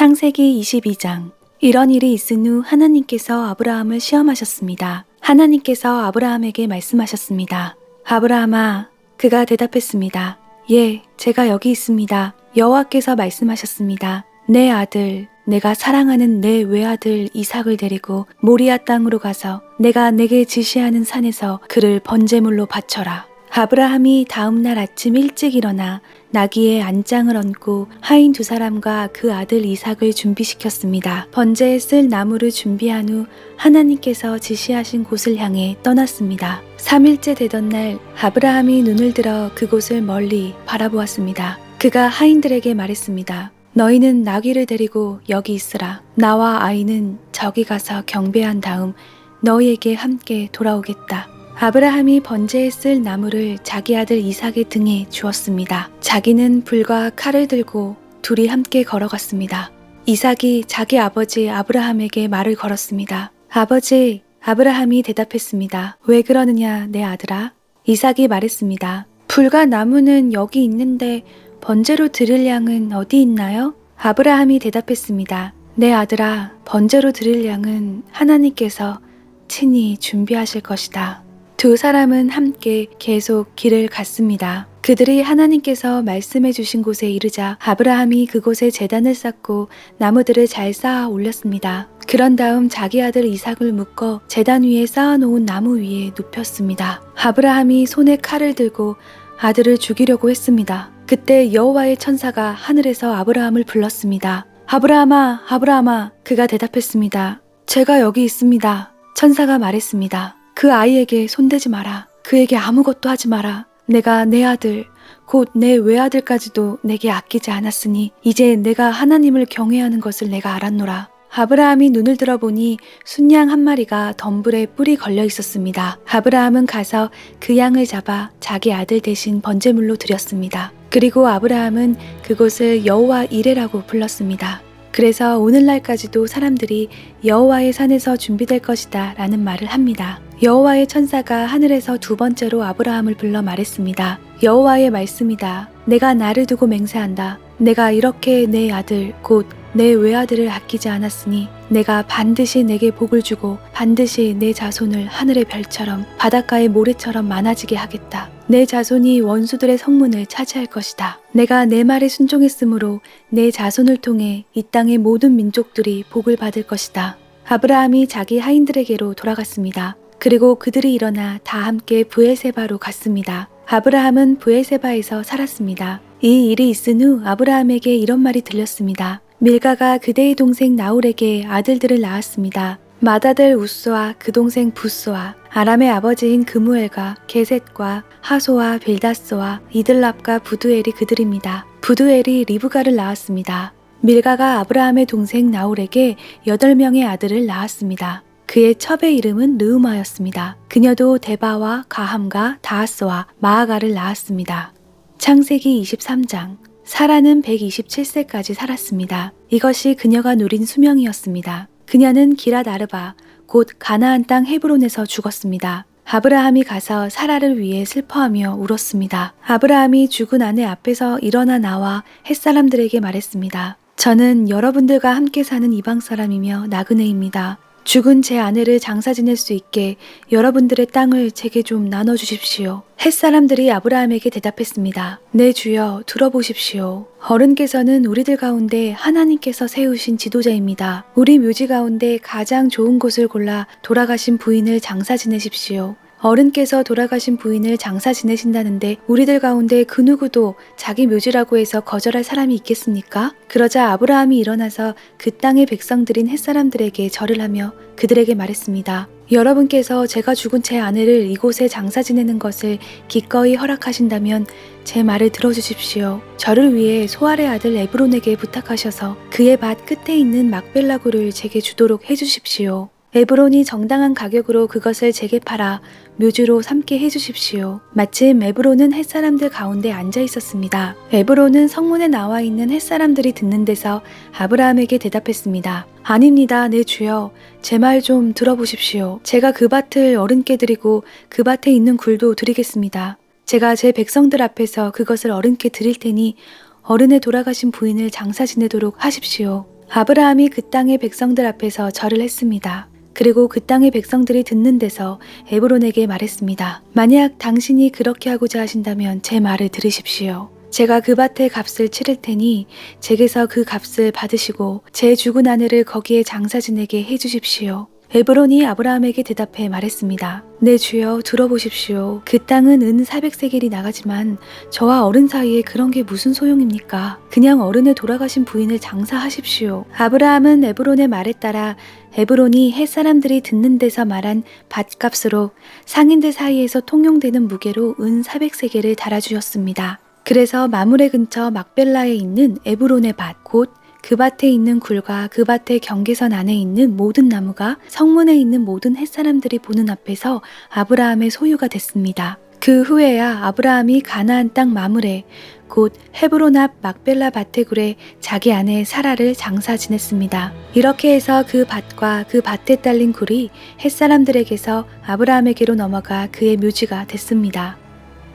창세기 22장. 이런 일이 있은 후 하나님께서 아브라함을 시험하셨습니다. 하나님께서 아브라함에게 말씀하셨습니다. 아브라함아, 그가 대답했습니다. 예, 제가 여기 있습니다. 여호와께서 말씀하셨습니다. 내 아들, 내가 사랑하는 내 외아들 이삭을 데리고 모리아 땅으로 가서 내가 내게 지시하는 산에서 그를 번제물로 바쳐라. 아브라함이 다음날 아침 일찍 일어나 나귀의 안장을 얹고 하인 두 사람과 그 아들 이삭을 준비시켰습니다. 번제에 쓸 나무를 준비한 후 하나님께서 지시하신 곳을 향해 떠났습니다. 3일째 되던 날 아브라함이 눈을 들어 그곳을 멀리 바라보았습니다. 그가 하인들에게 말했습니다. 너희는 나귀를 데리고 여기 있으라. 나와 아이는 저기 가서 경배한 다음 너희에게 함께 돌아오겠다. 아브라함이 번제에 쓸 나무를 자기 아들 이삭의 등에 주었습니다. 자기는 불과 칼을 들고 둘이 함께 걸어갔습니다. 이삭이 자기 아버지 아브라함에게 말을 걸었습니다. 아버지, 아브라함이 대답했습니다. 왜 그러느냐, 내 아들아? 이삭이 말했습니다. 불과 나무는 여기 있는데 번제로 드릴 양은 어디 있나요? 아브라함이 대답했습니다. 내 아들아, 번제로 드릴 양은 하나님께서 친히 준비하실 것이다. 두 사람은 함께 계속 길을 갔습니다. 그들이 하나님께서 말씀해 주신 곳에 이르자 아브라함이 그곳에 제단을 쌓고 나무들을 잘 쌓아 올렸습니다. 그런 다음 자기 아들 이삭을 묶어 제단 위에 쌓아놓은 나무 위에 눕혔습니다. 아브라함이 손에 칼을 들고 아들을 죽이려고 했습니다. 그때 여호와의 천사가 하늘에서 아브라함을 불렀습니다. 아브라함아, 아브라함아. 그가 대답했습니다. 제가 여기 있습니다. 천사가 말했습니다. 그 아이에게 손대지 마라. 그에게 아무것도 하지 마라. 내가 내 아들, 곧 내 외아들까지도 내게 아끼지 않았으니 이제 내가 하나님을 경외하는 것을 내가 알았노라. 아브라함이 눈을 들어보니 순양 한 마리가 덤불에 뿔이 걸려 있었습니다. 아브라함은 가서 그 양을 잡아 자기 아들 대신 번제물로 드렸습니다. 그리고 아브라함은 그곳을 여호와 이레라고 불렀습니다. 그래서 오늘날까지도 사람들이 여호와의 산에서 준비될 것이다 라는 말을 합니다. 여호와의 천사가 하늘에서 두 번째로 아브라함을 불러 말했습니다. 여호와의 말씀이다. 내가 나를 두고 맹세한다. 내가 이렇게 내 아들 곧 내 외아들을 아끼지 않았으니 내가 반드시 내게 복을 주고 반드시 내 자손을 하늘의 별처럼 바닷가의 모래처럼 많아지게 하겠다. 내 자손이 원수들의 성문을 차지할 것이다. 내가 내 말에 순종했으므로 내 자손을 통해 이 땅의 모든 민족들이 복을 받을 것이다. 아브라함이 자기 하인들에게로 돌아갔습니다. 그리고 그들이 일어나 다 함께 브엘세바로 갔습니다. 아브라함은 브엘세바에서 살았습니다. 이 일이 있은 후 아브라함에게 이런 말이 들렸습니다. 밀가가 그대의 동생 나홀에게 아들들을 낳았습니다. 맏아들 우스와 그 동생 부스와 아람의 아버지인 그무엘과 게셋과 하소와 빌다스와 이들랍과 부두엘이 그들입니다. 부두엘이 리브가를 낳았습니다. 밀가가 아브라함의 동생 나홀에게 8명의 아들을 낳았습니다. 그의 첩의 이름은 르우마였습니다. 그녀도 데바와 가함과 다하스와 마아가를 낳았습니다. 창세기 23장. 사라는 127세까지 살았습니다. 이것이 그녀가 누린 수명이었습니다. 그녀는 기랏 아르바, 곧 가나안 땅 헤브론에서 죽었습니다. 아브라함이 가서 사라를 위해 슬퍼하며 울었습니다. 아브라함이 죽은 아내 앞에서 일어나 나와 햇사람들에게 말했습니다. 저는 여러분들과 함께 사는 이방 사람이며 나그네입니다. 죽은 제 아내를 장사 지낼 수 있게 여러분들의 땅을 제게 좀 나눠주십시오. 햇사람들이 아브라함에게 대답했습니다. 네 주여, 들어보십시오. 어른께서는 우리들 가운데 하나님께서 세우신 지도자입니다. 우리 묘지 가운데 가장 좋은 곳을 골라 돌아가신 부인을 장사 지내십시오. 어른께서 돌아가신 부인을 장사 지내신다는데 우리들 가운데 그 누구도 자기 묘지라고 해서 거절할 사람이 있겠습니까? 그러자 아브라함이 일어나서 그 땅의 백성들인 햇사람들에게 절을 하며 그들에게 말했습니다. 여러분께서 제가 죽은 제 아내를 이곳에 장사 지내는 것을 기꺼이 허락하신다면 제 말을 들어주십시오. 저를 위해 소알의 아들 에브론에게 부탁하셔서 그의 밭 끝에 있는 막벨라구를 제게 주도록 해주십시오. 에브론이 정당한 가격으로 그것을 제게 팔아 묘지로 삼게 해주십시오. 마침 에브론은 햇사람들 가운데 앉아 있었습니다. 에브론은 성문에 나와 있는 햇사람들이 듣는 데서 아브라함에게 대답했습니다. 아닙니다, 내 주여. 제 말 좀 들어보십시오. 제가 그 밭을 어른께 드리고 그 밭에 있는 굴도 드리겠습니다. 제가 제 백성들 앞에서 그것을 어른께 드릴 테니 어른의 돌아가신 부인을 장사 지내도록 하십시오. 아브라함이 그 땅의 백성들 앞에서 절을 했습니다. 그리고 그 땅의 백성들이 듣는 데서 에브론에게 말했습니다. 만약 당신이 그렇게 하고자 하신다면 제 말을 들으십시오. 제가 그 밭의 값을 치를 테니 제게서 그 값을 받으시고 제 죽은 아내를 거기에 장사 지내게 해주십시오. 에브론이 아브라함에게 대답해 말했습니다. 네 주여 들어보십시오. 그 땅은 은 400세겔이 나가지만 저와 어른 사이에 그런 게 무슨 소용입니까? 그냥 어른의 돌아가신 부인을 장사하십시오. 아브라함은 에브론의 말에 따라 에브론이 햇사람들이 듣는 데서 말한 밭값으로 상인들 사이에서 통용되는 무게로 은 400세겔을 달아주었습니다. 그래서 마므레 근처 막벨라에 있는 에브론의 밭, 곧 그 밭에 있는 굴과 그 밭의 경계선 안에 있는 모든 나무가 성문에 있는 모든 햇사람들이 보는 앞에서 아브라함의 소유가 됐습니다. 그 후에야 아브라함이 가나안 땅 마므레, 곧 헤브론 앞 막벨라 밭의 굴에 자기 아내 사라를 장사 지냈습니다. 이렇게 해서 그 밭과 그 밭에 딸린 굴이 햇사람들에게서 아브라함에게로 넘어가 그의 묘지가 됐습니다.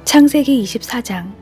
창세기 24장.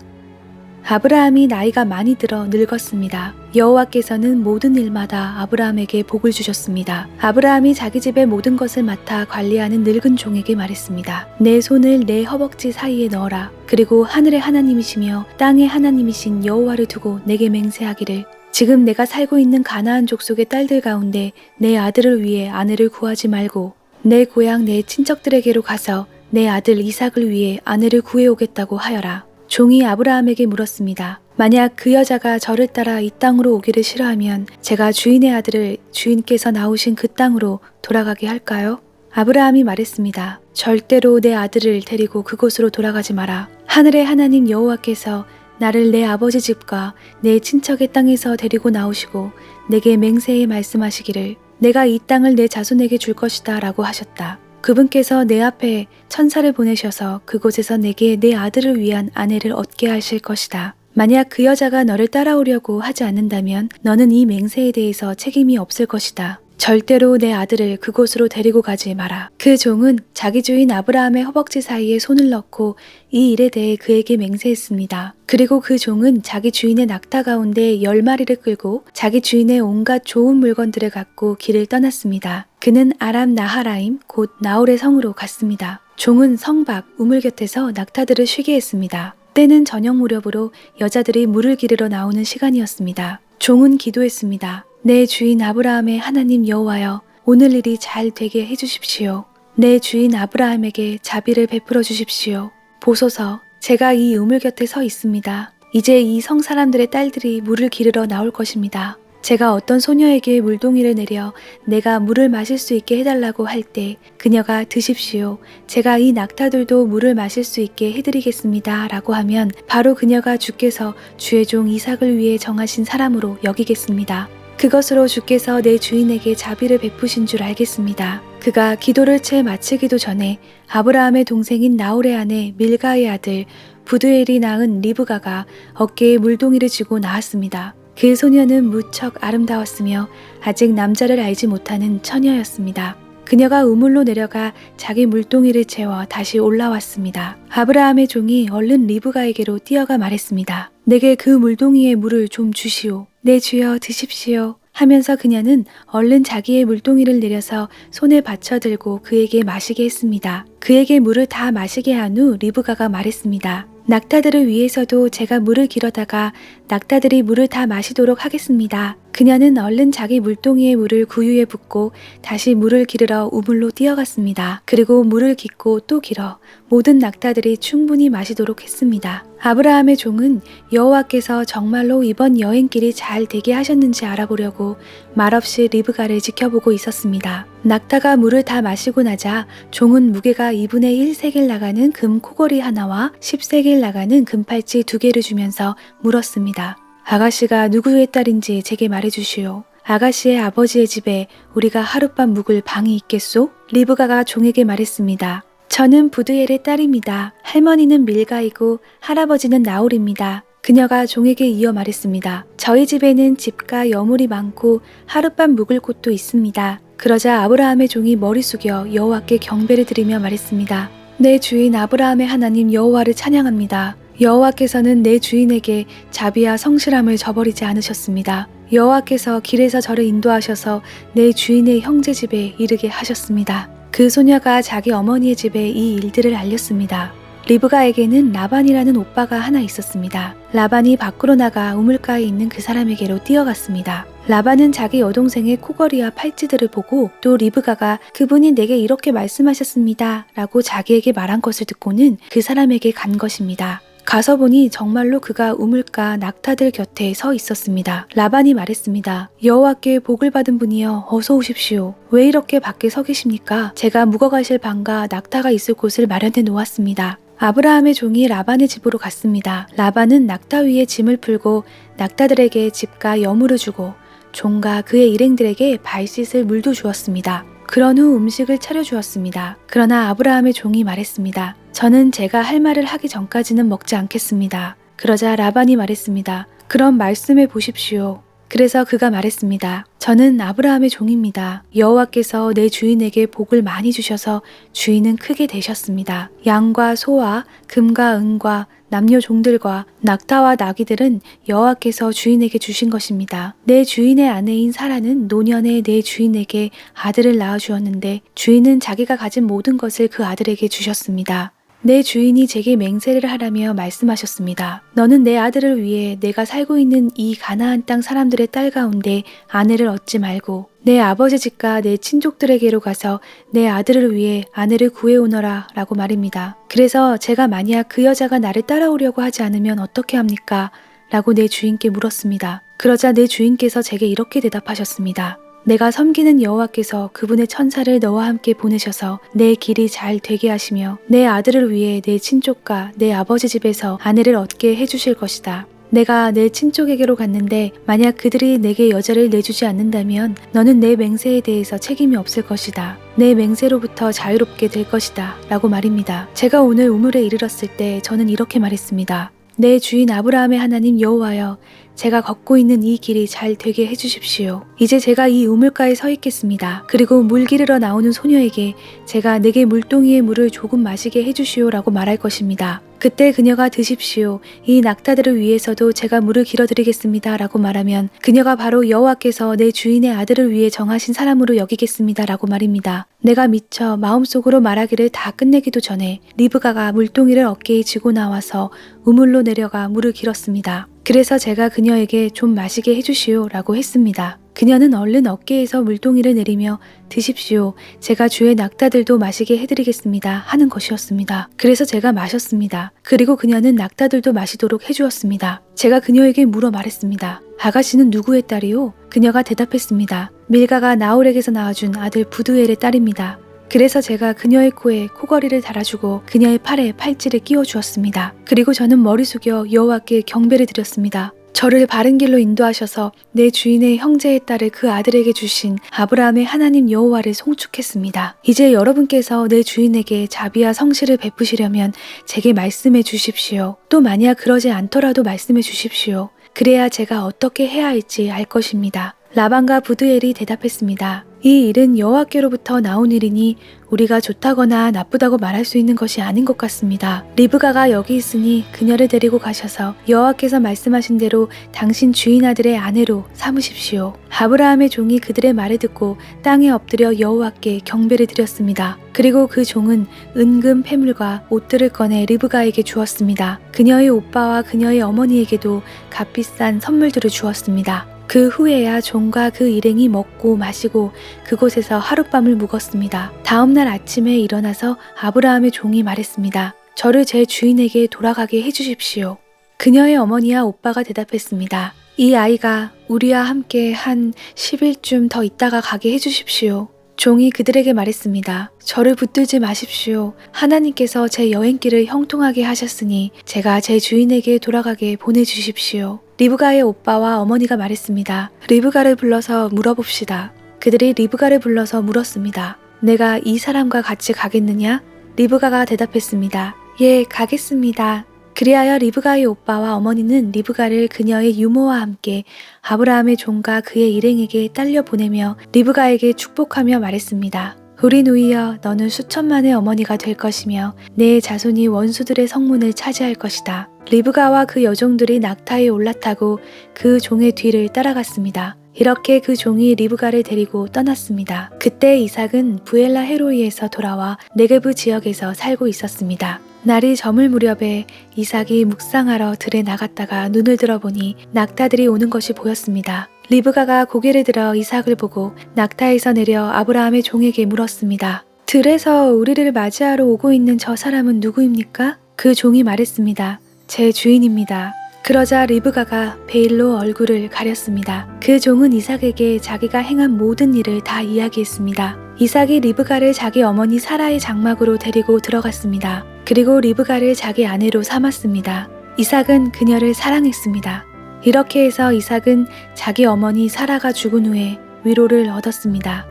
아브라함이 나이가 많이 들어 늙었습니다. 여호와께서는 모든 일마다 아브라함에게 복을 주셨습니다. 아브라함이 자기 집의 모든 것을 맡아 관리하는 늙은 종에게 말했습니다. 내 손을 내 허벅지 사이에 넣어라. 그리고 하늘의 하나님이시며 땅의 하나님이신 여호와를 두고 내게 맹세하기를 지금 내가 살고 있는 가나안 족속의 딸들 가운데 내 아들을 위해 아내를 구하지 말고 내 고향 내 친척들에게로 가서 내 아들 이삭을 위해 아내를 구해오겠다고 하여라. 종이 아브라함에게 물었습니다. 만약 그 여자가 저를 따라 이 땅으로 오기를 싫어하면 제가 주인의 아들을 주인께서 나오신 그 땅으로 돌아가게 할까요? 아브라함이 말했습니다. 절대로 내 아들을 데리고 그곳으로 돌아가지 마라. 하늘의 하나님 여호와께서 나를 내 아버지 집과 내 친척의 땅에서 데리고 나오시고 내게 맹세히 말씀하시기를 내가 이 땅을 내 자손에게 줄 것이다 라고 하셨다. 그분께서 내 앞에 천사를 보내셔서 그곳에서 내게 내 아들을 위한 아내를 얻게 하실 것이다. 만약 그 여자가 너를 따라오려고 하지 않는다면 너는 이 맹세에 대해서 책임이 없을 것이다. 절대로 내 아들을 그곳으로 데리고 가지 마라. 그 종은 자기 주인 아브라함의 허벅지 사이에 손을 넣고 이 일에 대해 그에게 맹세했습니다. 그리고 그 종은 자기 주인의 낙타 가운데 10마리를 끌고 자기 주인의 온갖 좋은 물건들을 갖고 길을 떠났습니다. 그는 아람 나하라임 곧 나홀의 성으로 갔습니다. 종은 성 밖 우물 곁에서 낙타들을 쉬게 했습니다. 때는 저녁 무렵으로 여자들이 물을 기르러 나오는 시간이었습니다. 종은 기도했습니다. 내 주인 아브라함의 하나님 여호와여, 오늘 일이 잘 되게 해주십시오. 내 주인 아브라함에게 자비를 베풀어 주십시오. 보소서, 제가 이 우물 곁에 서 있습니다. 이제 이 성 사람들의 딸들이 물을 기르러 나올 것입니다. 제가 어떤 소녀에게 물동이를 내려 내가 물을 마실 수 있게 해달라고 할 때 그녀가 드십시오. 제가 이 낙타들도 물을 마실 수 있게 해드리겠습니다. 라고 하면 바로 그녀가 주께서 주의 종 이삭을 위해 정하신 사람으로 여기겠습니다. 그것으로 주께서 내 주인에게 자비를 베푸신 줄 알겠습니다. 그가 기도를 채 마치기도 전에 아브라함의 동생인 나홀의 아내 밀가의 아들 부드엘이 낳은 리브가가 어깨에 물동이를 쥐고 나왔습니다. 그 소녀는 무척 아름다웠으며 아직 남자를 알지 못하는 처녀였습니다. 그녀가 우물로 내려가 자기 물동이를 채워 다시 올라왔습니다. 아브라함의 종이 얼른 리브가에게로 뛰어가 말했습니다. 내게 그 물동이의 물을 좀 주시오. 네 주여 드십시오. 하면서 그녀는 얼른 자기의 물동이를 내려서 손에 받쳐 들고 그에게 마시게 했습니다. 그에게 물을 다 마시게 한 후 리브가가 말했습니다. 낙타들을 위해서도 제가 물을 길어다가 낙타들이 물을 다 마시도록 하겠습니다. 그녀는 얼른 자기 물동이의 물을 구유에 붓고 다시 물을 기르러 우물로 뛰어갔습니다. 그리고 물을 깃고 또 길어 모든 낙타들이 충분히 마시도록 했습니다. 아브라함의 종은 여호와께서 정말로 이번 여행길이 잘 되게 하셨는지 알아보려고 말없이 리브가를 지켜보고 있었습니다. 낙타가 물을 다 마시고 나자 종은 무게가 2분의 1세겔 나가는 금 코걸이 하나와 10세겔 나가는 금팔찌 2개를 주면서 물었습니다. 아가씨가 누구의 딸인지 제게 말해주시오. 아가씨의 아버지의 집에 우리가 하룻밤 묵을 방이 있겠소? 리브가가 종에게 말했습니다. 저는 부드엘의 딸입니다. 할머니는 밀가이고 할아버지는 나홀입니다. 그녀가 종에게 이어 말했습니다. 저희 집에는 집과 여물이 많고 하룻밤 묵을 곳도 있습니다. 그러자 아브라함의 종이 머리 숙여 여호와께 경배를 드리며 말했습니다. 내 주인 아브라함의 하나님 여호와를 찬양합니다. 여호와께서는 내 주인에게 자비와 성실함을 저버리지 않으셨습니다. 여호와께서 길에서 저를 인도하셔서 내 주인의 형제 집에 이르게 하셨습니다. 그 소녀가 자기 어머니의 집에 이 일들을 알렸습니다. 리브가에게는 라반이라는 오빠가 하나 있었습니다. 라반이 밖으로 나가 우물가에 있는 그 사람에게로 뛰어갔습니다. 라반은 자기 여동생의 코걸이와 팔찌들을 보고 또 리브가가 그분이 내게 이렇게 말씀하셨습니다 라고 자기에게 말한 것을 듣고는 그 사람에게 간 것입니다. 가서 보니 정말로 그가 우물가 낙타들 곁에 서 있었습니다. 라반이 말했습니다. 여호와께 복을 받은 분이여 어서 오십시오. 왜 이렇게 밖에 서 계십니까? 제가 묵어가실 방과 낙타가 있을 곳을 마련해 놓았습니다. 아브라함의 종이 라반의 집으로 갔습니다. 라반은 낙타 위에 짐을 풀고 낙타들에게 집과 여물을 주고 종과 그의 일행들에게 발 씻을 물도 주었습니다. 그런 후 음식을 차려주었습니다. 그러나 아브라함의 종이 말했습니다. 저는 제가 할 말을 하기 전까지는 먹지 않겠습니다. 그러자 라반이 말했습니다. 그럼 말씀해 보십시오. 그래서 그가 말했습니다. 저는 아브라함의 종입니다. 여호와께서 내 주인에게 복을 많이 주셔서 주인은 크게 되셨습니다. 양과 소와 금과 은과 남녀 종들과 낙타와 나귀들은 여호와께서 주인에게 주신 것입니다. 내 주인의 아내인 사라는 노년에 내 주인에게 아들을 낳아주었는데 주인은 자기가 가진 모든 것을 그 아들에게 주셨습니다. 내 주인이 제게 맹세를 하라며 말씀하셨습니다. 너는 내 아들을 위해 내가 살고 있는 이 가나안 땅 사람들의 딸 가운데 아내를 얻지 말고 내 아버지 집과 내 친족들에게로 가서 내 아들을 위해 아내를 구해오너라 라고 말입니다. 그래서 제가 만약 그 여자가 나를 따라오려고 하지 않으면 어떻게 합니까? 라고 내 주인께 물었습니다. 그러자 내 주인께서 제게 이렇게 대답하셨습니다. 내가 섬기는 여호와께서 그분의 천사를 너와 함께 보내셔서 내 길이 잘 되게 하시며 내 아들을 위해 내 친족과 내 아버지 집에서 아내를 얻게 해주실 것이다. 내가 내 친족에게로 갔는데 만약 그들이 내게 여자를 내주지 않는다면 너는 내 맹세에 대해서 책임이 없을 것이다. 내 맹세로부터 자유롭게 될 것이다. 라고 말입니다. 제가 오늘 우물에 이르렀을 때 저는 이렇게 말했습니다. 내 주인 아브라함의 하나님 여호와여, 제가 걷고 있는 이 길이 잘 되게 해주십시오. 이제 제가 이 우물가에 서 있겠습니다. 그리고 물 기르러 나오는 소녀에게 제가 내게 물동이의 물을 조금 마시게 해주시오 라고 말할 것입니다. 그때 그녀가 드십시오. 이 낙타들을 위해서도 제가 물을 길어드리겠습니다 라고 말하면 그녀가 바로 여호와께서 내 주인의 아들을 위해 정하신 사람으로 여기겠습니다 라고 말입니다. 내가 미처 마음속으로 말하기를 다 끝내기도 전에 리브가가 물동이를 어깨에 지고 나와서 우물로 내려가 물을 길었습니다. 그래서 제가 그녀에게 좀 마시게 해주시오 라고 했습니다. 그녀는 얼른 어깨에서 물동이를 내리며 드십시오. 제가 주의 낙타들도 마시게 해드리겠습니다 하는 것이었습니다. 그래서 제가 마셨습니다. 그리고 그녀는 낙타들도 마시도록 해주었습니다. 제가 그녀에게 물어 말했습니다. 아가씨는 누구의 딸이요? 그녀가 대답했습니다. 밀가가 나홀에게서 낳아준 아들 부두엘의 딸입니다. 그래서 제가 그녀의 코에 코걸이를 달아주고 그녀의 팔에 팔찌를 끼워주었습니다. 그리고 저는 머리 숙여 여호와께 경배를 드렸습니다. 저를 바른 길로 인도하셔서 내 주인의 형제의 딸을 그 아들에게 주신 아브라함의 하나님 여호와를 송축했습니다. 이제 여러분께서 내 주인에게 자비와 성실을 베푸시려면 제게 말씀해 주십시오. 또 만약 그러지 않더라도 말씀해 주십시오. 그래야 제가 어떻게 해야 할지 알 것입니다. 라반과 부드엘이 대답했습니다. 이 일은 여호와께로부터 나온 일이니 우리가 좋다거나 나쁘다고 말할 수 있는 것이 아닌 것 같습니다. 리브가가 여기 있으니 그녀를 데리고 가셔서 여호와께서 말씀하신 대로 당신 주인 아들의 아내로 삼으십시오. 아브라함의 종이 그들의 말을 듣고 땅에 엎드려 여호와께 경배를 드렸습니다. 그리고 그 종은 은금 패물과 옷들을 꺼내 리브가에게 주었습니다. 그녀의 오빠와 그녀의 어머니에게도 값비싼 선물들을 주었습니다. 그 후에야 종과 그 일행이 먹고 마시고 그곳에서 하룻밤을 묵었습니다. 다음날 아침에 일어나서 아브라함의 종이 말했습니다. 저를 제 주인에게 돌아가게 해주십시오. 그녀의 어머니와 오빠가 대답했습니다. 이 아이가 우리와 함께 한 10일쯤 더 있다가 가게 해주십시오. 종이 그들에게 말했습니다. 저를 붙들지 마십시오. 하나님께서 제 여행길을 형통하게 하셨으니 제가 제 주인에게 돌아가게 보내주십시오. 리브가의 오빠와 어머니가 말했습니다. 리브가를 불러서 물어봅시다. 그들이 리브가를 불러서 물었습니다. 내가 이 사람과 같이 가겠느냐? 리브가가 대답했습니다. 예, 가겠습니다. 그리하여 리브가의 오빠와 어머니는 리브가를 그녀의 유모와 함께 아브라함의 종과 그의 일행에게 딸려 보내며 리브가에게 축복하며 말했습니다. 우리 누이여, 너는 수천만의 어머니가 될 것이며 내 자손이 원수들의 성문을 차지할 것이다. 리브가와 그 여종들이 낙타에 올라타고 그 종의 뒤를 따라갔습니다. 이렇게 그 종이 리브가를 데리고 떠났습니다. 그때 이삭은 부엘라 헤로이에서 돌아와 네게브 지역에서 살고 있었습니다. 날이 저물 무렵에 이삭이 묵상하러 들에 나갔다가 눈을 들어보니 낙타들이 오는 것이 보였습니다. 리브가가 고개를 들어 이삭을 보고 낙타에서 내려 아브라함의 종에게 물었습니다. 들에서 우리를 맞이하러 오고 있는 저 사람은 누구입니까? 그 종이 말했습니다. 제 주인입니다. 그러자 리브가가 베일로 얼굴을 가렸습니다. 그 종은 이삭에게 자기가 행한 모든 일을 다 이야기했습니다. 이삭이 리브가를 자기 어머니 사라의 장막으로 데리고 들어갔습니다. 그리고 리브가를 자기 아내로 삼았습니다. 이삭은 그녀를 사랑했습니다. 이렇게 해서 이삭은 자기 어머니 사라가 죽은 후에 위로를 얻었습니다.